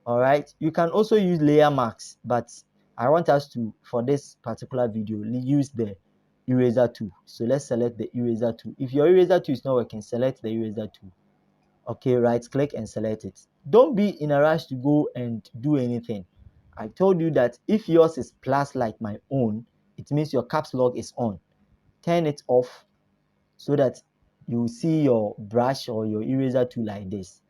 All right, you can also use layer marks, but I want us to, for this particular video, use the eraser tool. So let's select the eraser tool. If your eraser tool is not working, select the eraser tool. Okay, right click and select it. Don't be in a rush to go and do anything. I told you that if yours is plus like my own, it means your caps lock is on. Turn it off so that you see your brush or your eraser tool like this.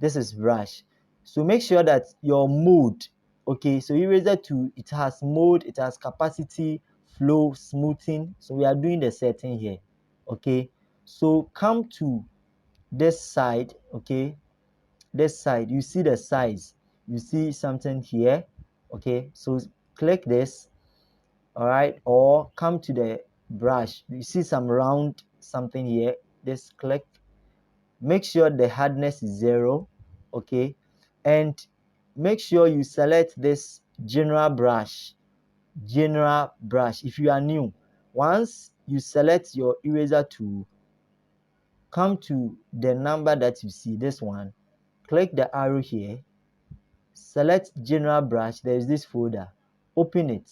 This is brush. So make sure that your mode, okay, so eraser tool, it has mode, it has capacity, flow, smoothing. So we are doing the setting here. Okay, so come to this side. Okay, this side, you see the size, you see something here. Okay, so click this. All right, or come to the brush, you see some round something here. Just click, make sure the hardness is 0. Okay, and make sure you select this general brush. General brush, if you are new, once you select your eraser tool, come to the number that you see, this one, click the arrow here, select general brush. There is this folder, open it,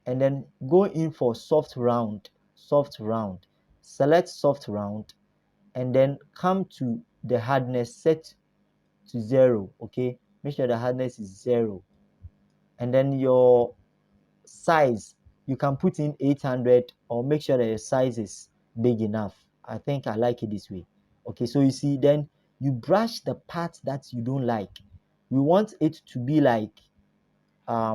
and then go in for soft round. Soft round, select soft round, and then come to the hardness, set to 0. Okay, make sure the hardness is 0, and then your size, you can put in 800, or make sure that your size is big enough. I think I like it this way. Okay, so you see, then you brush the part that you don't like. We want it to be like, I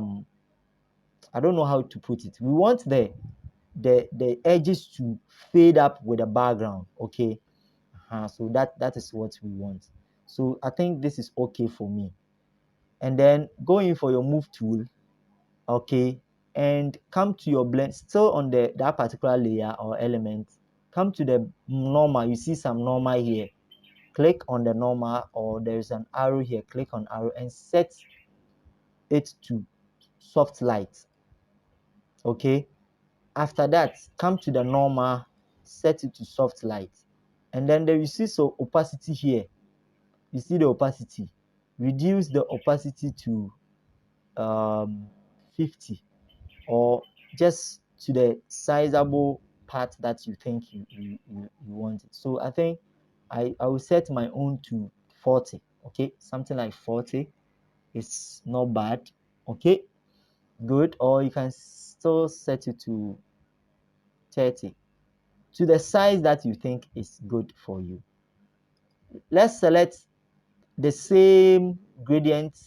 don't know how to put it. We want the edges to fade up with the background. Okay, so that is what we want. So I think this is okay for me. And then go in for your move tool. Okay, and come to your blend, still on that particular layer or element. Come to the normal, you see some normal here, click on the normal, or there's an arrow here, click on arrow and set it to soft light. Okay, after that, come to the normal, set it to soft light, and then there you see so opacity here. You see the opacity, reduce the opacity to 50, or just to the sizable part that you think you want it. So I think I will set my own to 40. Okay, something like 40. It's not bad. Okay, good. Or you can still set it to 30, to the size that you think is good for you. Let's select the same gradient,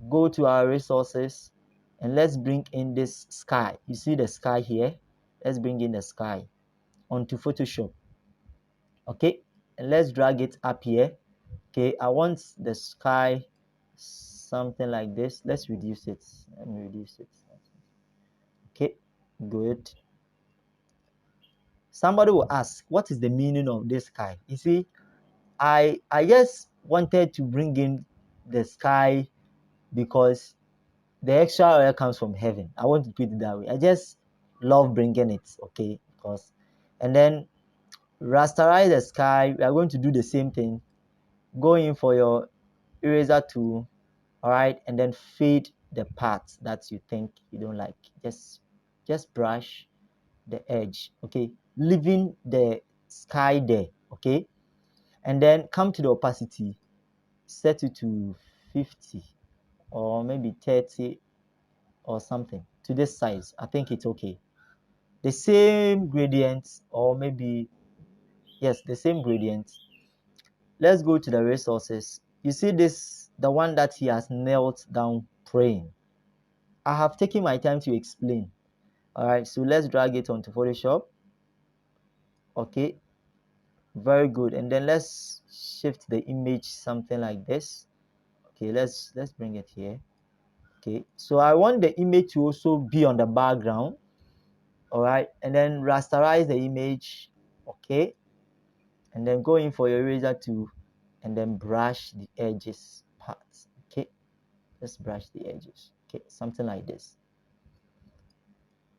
go to our resources, and let's bring in this sky. You see the sky here? Let's bring in the sky onto Photoshop. Okay, and let's drag it up here. Okay, I want the sky something like this. Let's reduce it. Let me reduce it. Okay, good. Somebody will ask, what is the meaning of this sky? You see, I just wanted to bring in the sky because the extra oil comes from heaven. I want to put it that way. I just love bringing it. Okay, because, and then rasterize the sky. We are going to do the same thing. Go in for your eraser tool, all right, and then fade the parts that you think you don't like. Just brush the edge. Okay, leaving the sky there. Okay, and then come to the opacity, set it to 50 or maybe 30 or something, to this size. I think it's okay. The same gradient, or maybe, yes, the same gradient. Let's go to the resources. You see this, the one that he has knelt down praying. I have taken my time to explain. All right, so let's drag it onto Photoshop. Okay, very good. And then let's shift the image something like this. Okay, let's bring it here. Okay, so I want the image to also be on the background. All right, and then rasterize the image. Okay, and then go in for your eraser tool, and then brush the edges parts. Okay, let's brush the edges. Okay, something like this.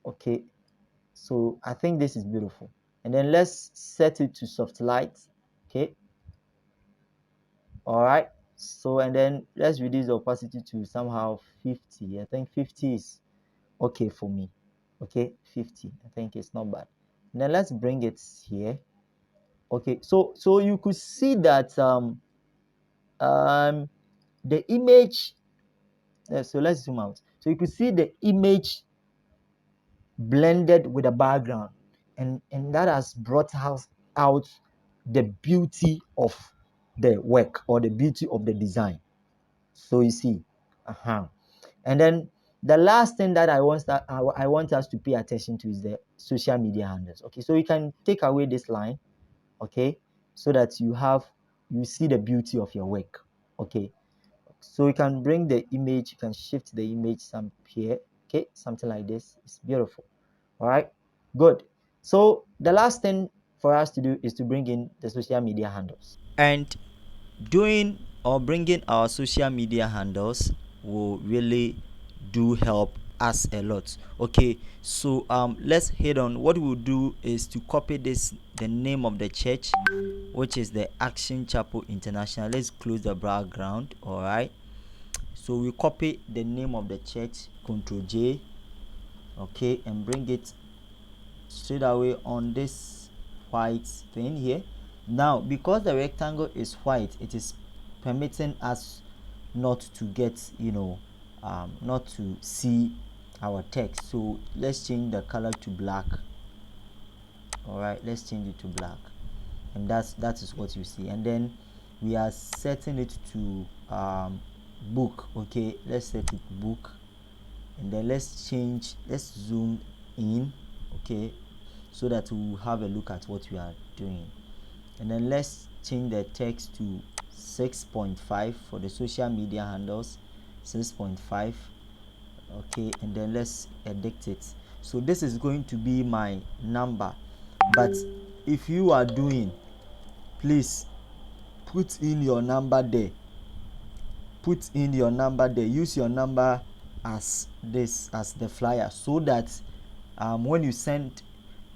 Okay, so I think this is beautiful. And then let's set it to soft light. Okay, all right, So and then let's reduce the opacity to somehow 50. I think 50 is okay for me. Okay, 50. I think it's not bad. And then let's bring it here. Okay, so you could see that the image. So let's zoom out. So you could see the image blended with the background, and that has brought out the beauty of the work or the beauty of the design. So you see, and then the last thing that I want us to pay attention to is the social media handles. Okay, so you can take away this line, okay, so that you see the beauty of your work. Okay, so you can bring the image, you can shift the image some here, okay, something like this. It's beautiful. All right, good. So the last thing for us to do is to bring in the social media handles. And doing or bringing our social media handles will really do help us a lot. Okay, so let's head on. What we'll do is to copy the name of the church, which is the Action Chapel International. Let's close the background. All right, so we copy the name of the church, Ctrl J, okay, and bring it straight away on this white thing here. Now because the rectangle is white, it is permitting us not to get, not to see our text. So let's change the color to black. All right, let's change it to black, and that is what you see. And then we are setting it to book. Okay, let's set it book, and then let's zoom in, okay, so that we will have a look at what we are doing. And then let's change the text to 6.5 for the social media handles, 6.5, okay, and then let's edit it. So this is going to be my number, but if you are doing, please put in your number there. Put in your number there. Use your number as the flyer, so that when you send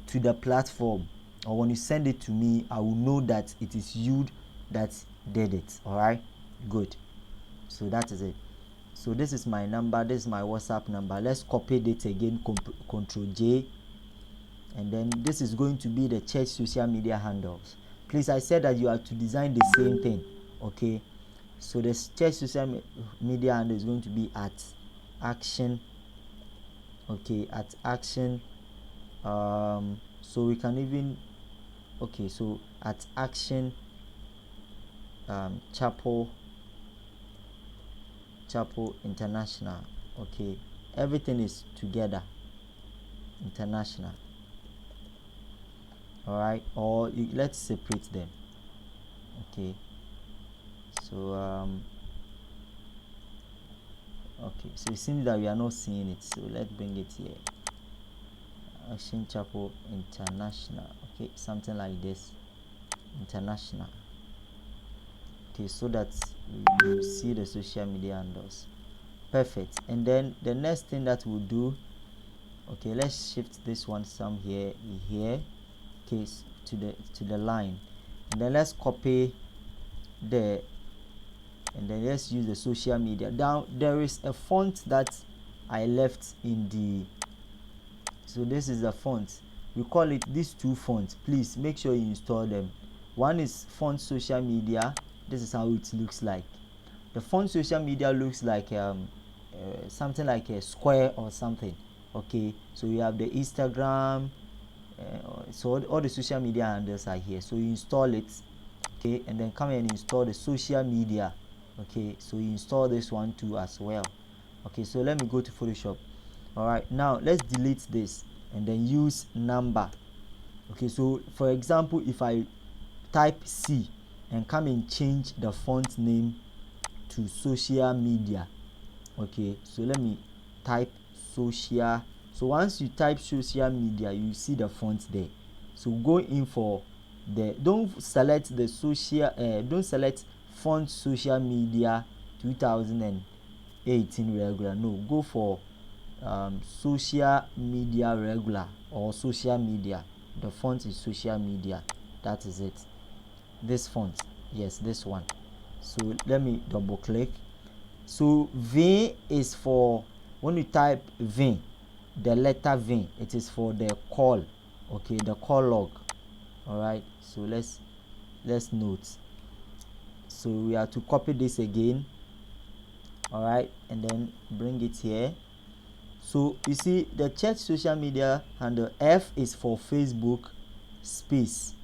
to the platform, or when you send it to me, I will know that it is you that did it. All right, good. So that is it. So this is my number, this is my WhatsApp number. Let's copy it again, Ctrl J, and then this is going to be the church social media handles. Please, I said that you are to design the same thing. Okay, so the church social media handle is going to be at action. Okay, at action. So we can even, okay, so at action chapel international. Okay, everything is together, international. All right, or let's separate them. Okay, so okay, so it seems that we are not seeing it, so let's bring it here. Action Chapel International. Okay, something like this, international. Okay, so that you see the social media handles. Perfect. And then the next thing that we'll do, okay, let's shift this one some here, okay, to the line, and then let's copy the, and then let's use the social media. Now there is a font that I left in the, so this is the font, we call it these two fonts. Please make sure you install them. One is font social media. This is how it looks like. The font social media looks like something like a square or something. Okay, so you have the Instagram, so all the social media handles are here. So you install it, okay, and then come and install the social media. Okay, so you install this one too as well. Okay, so let me go to Photoshop. All right, now let's delete this and then use number. Okay, so for example, if I type C and come and change the font name to social media. Okay, so let me type social. So once you type social media, you see the font there. So go in for the, don't select the social, don't select font social media 2018 regular. No, go for social media regular or social media. The font is social media. That is it. This font, yes, this one. So let me double click. So V is for, when you type V, the letter V, it is for the call, okay, the call log. All right, so let's note. So we have to copy this again. All right, and then bring it here. So you see the church social media handle, F is for Facebook space,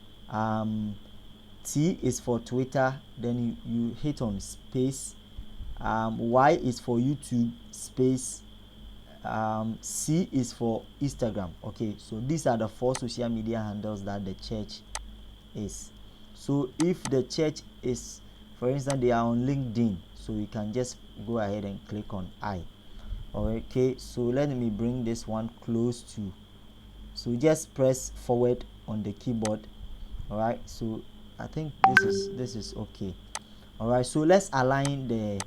T is for Twitter, then you hit on space, Y is for YouTube space, C is for Instagram. Okay, so these are the 4 social media handles that the church is. So if the church is, for instance, they are on LinkedIn, so you can just go ahead and click on I. Okay, so let me bring this one close to, so just press forward on the keyboard. All right, so I think this is okay. All right, so let's align the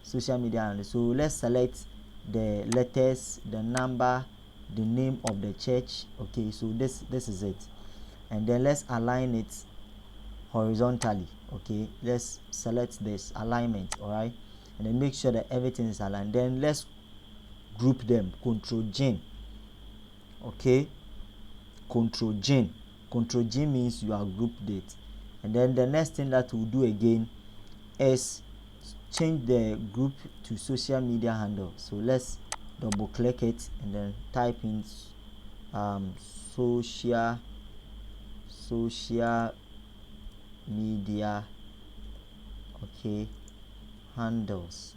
social media handle. So let's select the letters, the number, the name of the church. Okay, so this is it, and then let's align it horizontally. Okay, let's select this alignment. All right, and then make sure that everything is aligned. Then let's group them. Control G. Okay, Control G. Control G means you are grouped it. And then the next thing that we'll do again is change the group to social media handle. So let's double click it and then type in social media, okay, handles.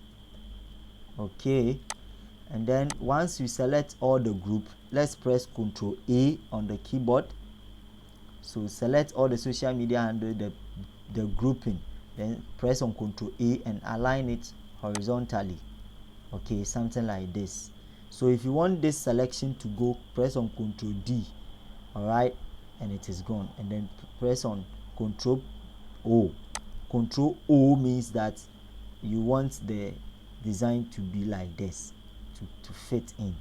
Okay, and then once you select all the group, let's press Ctrl A on the keyboard. So select all the social media handle, the grouping, then press on Ctrl A and align it horizontally. Okay, something like this. So if you want this selection to go, press on Ctrl D. All right, and it is gone. And then press on Ctrl O. Ctrl O means that you want the design to be like this, to fit in.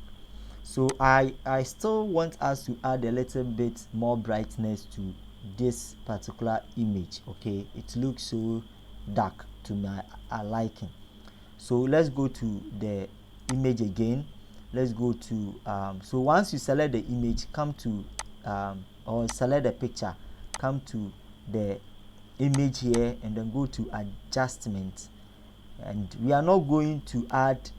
So I still want us to add a little bit more brightness to this particular image. Okay, it looks so dark to my liking. So let's go to the image again. Let's go to so once you select the image, come to or select the picture, come to the image here and then go to adjustment. And we are not going to add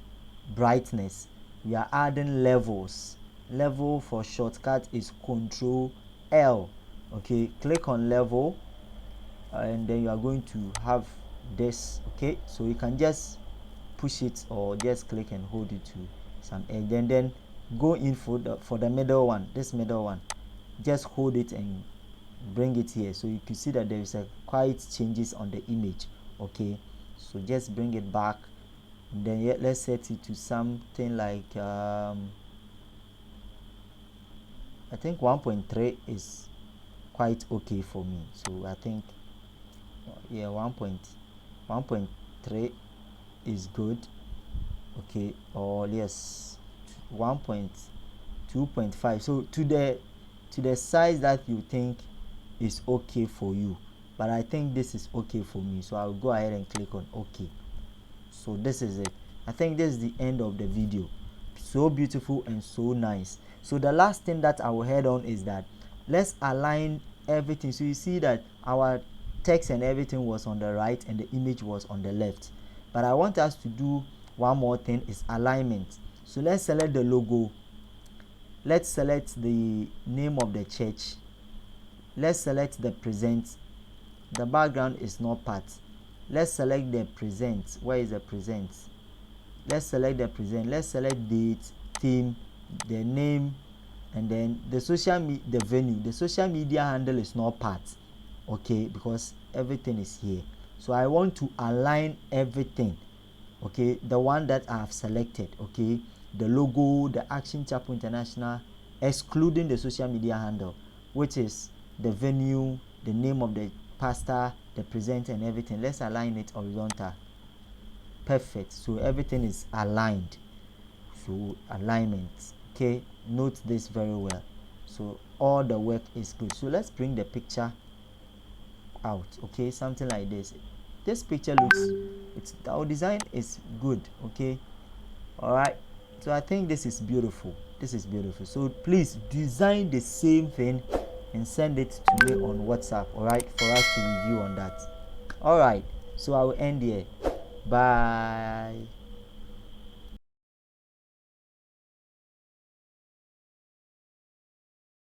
brightness, we are adding levels. Level for shortcut is Control L. Okay, click on level and then you are going to have this. Okay, so you can just push it or just click and hold it to some edge, and then go in for the middle one, this middle one, just hold it and bring it here, so you can see that there is a quite changes on the image. Okay, so just bring it back and then let's set it to something like I think 1.3 is quite okay for me. So I think 1.3 is good. Okay, or yes, 1.2.5. so to the size that you think is okay for you, but I think this is okay for me, so I'll go ahead and click on OK. So this is it. I think this is the end of the video. So beautiful and so nice. So the last thing that I will head on is that let's align everything. So you see that our text and everything was on the right and the image was on the left, but I want us to do one more thing, is alignment. So let's select the logo, let's select the name of the church, let's select the present. The background is not part. Let's select the present. Where is the present? Let's select the present. Let's select date, theme, the name, and then the the venue. The social media handle is not part. Okay, because everything is here. So I want to align everything. Okay, the one that I have selected. Okay, the logo, the Action Chapel International, excluding the social media handle, which is the venue, the name of the pastor, the presenter, and everything. Let's align it horizontal. Perfect. So everything is aligned. So alignment. Okay, note this very well. So all the work is good. So let's bring the picture out. Okay, something like this. this picture looks, our design is good. Okay, all right. So I think this is beautiful. This is beautiful. So please design the same thing and send it to me on WhatsApp, all right, for us to review on that. All right, so I will end here. Bye.